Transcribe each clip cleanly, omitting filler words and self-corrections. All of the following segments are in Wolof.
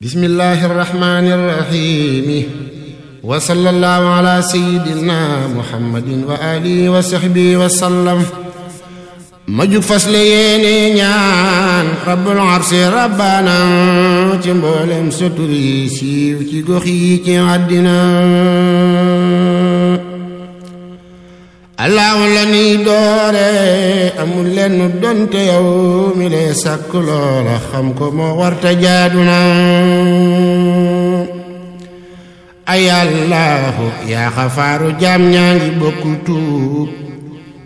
bismillahi irrahmani irrahimi wa sallallahu ala sayyidina muhammadin wa alihi wa sahbihi wa sallam ma jug fas la yéene ñaan rabbul arsi rabbana ci mboolem sa tur yi siiw ci gox yi ci àddina allahu la ni doore amul lenn donte yow mi lee sàkk loola xam ko moo warta jaadu na ay allahu yaa xafaaru jaam ñaa ngi bokku tuub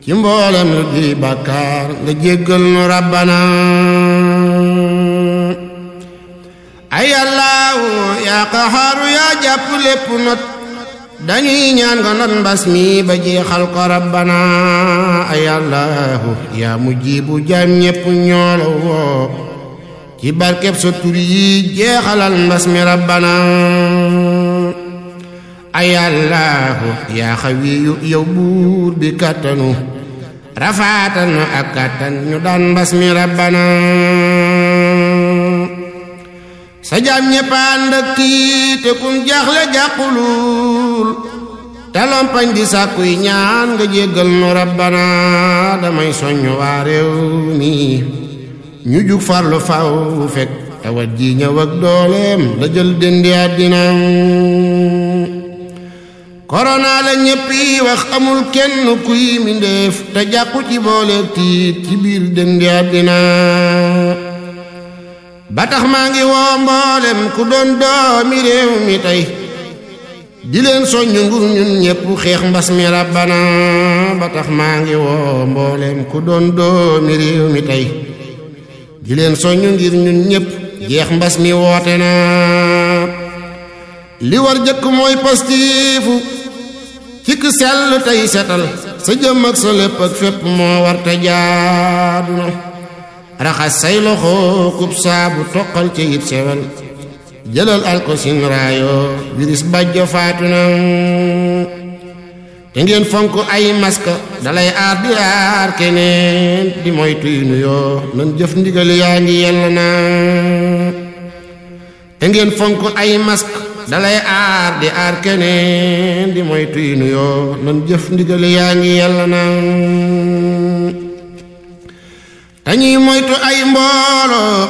ci mboolem lu di bàkkaar nga jéggal nu rabbana ay allahu yaa xafaaru yaa jàpp lépp not dañuy ñaan nga not mbas mi ba jeexal ko rabbana ay allahu yaa mujibu jaam ñépp ñoola woo ci barkeb sa tur yi jeexalal mbas mi rabbana ay allahu yaa xawiyu yow buur bi kàttanu rafaatal nu ak kàttan ñu daan mbas mi rabbana sa jaam ñépp ànd ak tiit te kun jaaxle jàqulul te lompañ di sàkkuy ñaan nga jéggal nu rabbana damay soññ waa réew mi ñu jug farlu faw fekk tawat ji ñëw ak dooleem la jël dëndi àddina korona la ñépp yi wax amul kenn kuy mindéef te jàqu ci booleeg tiit ci biir dëndi àddina ba tax maa ngi woo mboolem ku doon doomi réew mi tey di leen soññ ngur ñun ñépp xeex mbas mi rabbana ba tax maa ngi woo mboolem ku doon doomi réew mi tey di leen soññ ngir ñun ñépp jeex mbas mi woote na li war jëkk mooy pastifu cikk sell tey setal sa jëm ak sa lépp ak fépp moo war te jaadu na raxas say loxo kub saabu toqal ci it sewel jëlal alkosin raayo virus bàjjo faatu na te ngeen fonk ay maska dalay aar di aar keneen di moytuy nuyoo nan jëf ndigal yaa ngi yell na te ngeen fonk ay maska dalay aar di aar keneen di moytuy nuyoo nan jëf ndigal yaa ngi yell na dañuy moytu ay mbooloo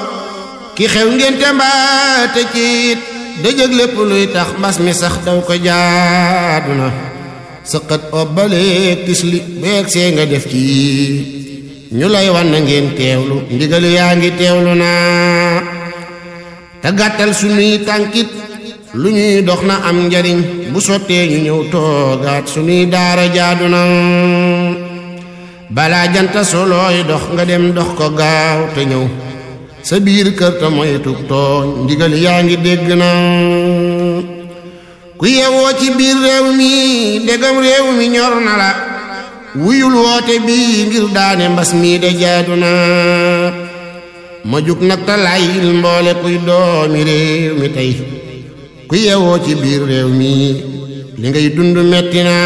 ki xew ngénte mbaa te ciit dëjëg lépp luy tax mbas mi sax daw ko jaadu na sëqat obbaleeg tisli beeg see nga def ci ñu lay wan na ngeen teewlu ndigal yaa ngi teewlu na te gàttal suñuy tànkit lu ñuy dox na am njariñ bu sottee ñu ñëw toogaat suñuy daara jaadu na balaa janta solooy dox nga dem dox ko gaaw te ñëw sa biir kër te moytu tooñ ndigal yaa ngi dégg na ku yewoo ci biir réew mi ndegam réew mi ñor na la wuyul woote bi ngir daane mbas mi de jaadu na ma jug nag te layil mboole kuy doomi réew mi tey ku yewoo ci biir réew mi li ngay dund metti na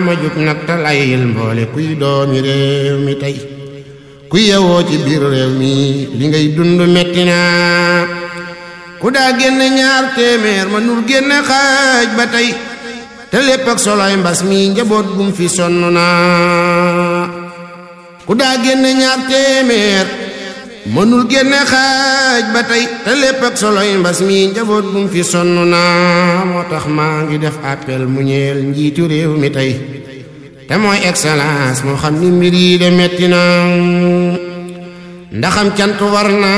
ma jug nag te layil mboole kuy doomi réew mi tey ku yewoo ci biir réew mi li ngay dund metti na ku daa génne ñaar téeméer ma nur génne xaaj ba tey te lépp ak soloy mbas mi njaboot gum fi sonn na ku daa génne ñaar téeméer mënul génne xaaj ba tey te lépp ak soloy mbas mi njaboot gum fi sonn na moo tax maa ngi def appel mu ñeel njiitu réew mi tey te mooy excellence moo xam ni mbir yi de metti na ndaxam cant war na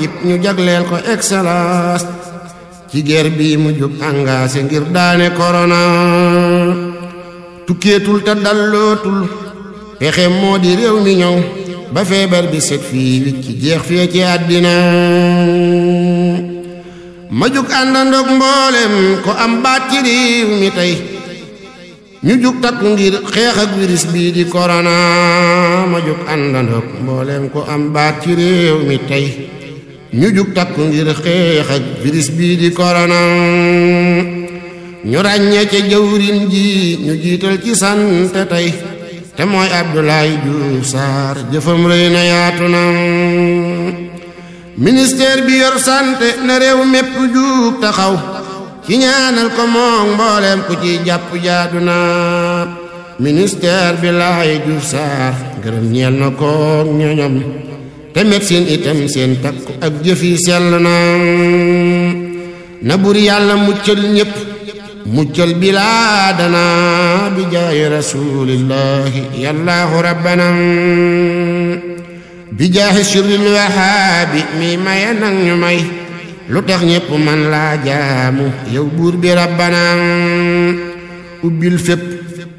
jib ñu jagleel ko excellence ci guerre bi mu jug engagé ngir daane corona tukkeetul te dallootul pexe moo di réew mi ñëw ba feebar bi set fii wicc ci jeex fee ci àddina ma jug àndandoog mboolem ko am baat ci réew mi tey ñu jug takku ngir xeex ak virus bii di corona ma jug àndandoog mboolem ko am baat ci réew mi tey ñu jug takku ngir xeex ak virus bii di corona ñu ràññee ca jawrin ji ñu jiital ci sant tey te mooy Abdoulaye Diouf Sarr jëfam rëy na yaatu na ministère bi yor santé na réew mépp juug taxaw ci ñaanal ko moom mbooleem ku ci jàpp jaadu na ministère bi laay Diouf Sarr gërëm ñeel na ko ñoñom te médecine itam seen takku ak jëf yi sell na bur yàlla muccal ñépp muccal bilaadana bi jaayi rasulillahi yallaahu rabbana bi jaahi sirril wahaabi mi maye nag ñu may lu tax ñépp man laa jaamu yow buur bi rabbana ubbil fépp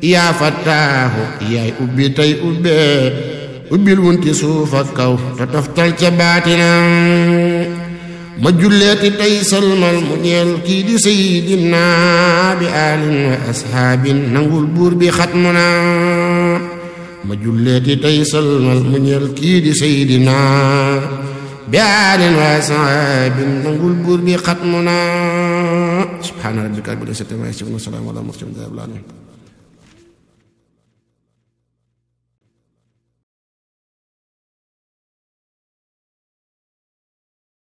yaa fattaahu yaay ubbi tey ubbee ubbil wunti suuf ak kaw te toftal ca baatina ma julleeti tey salmal mu ñeel kii di sayyidina bi aalin wa ashaabin nangul buur bi xatmuna ma julleeti tey salmal mu ñeel kii di sayyidina bi aalin wa ashaabin nangul buur bi xatmuna subhaana rabbika rabbil izzati ammaa yasifuun wa salaamun alal mursaliin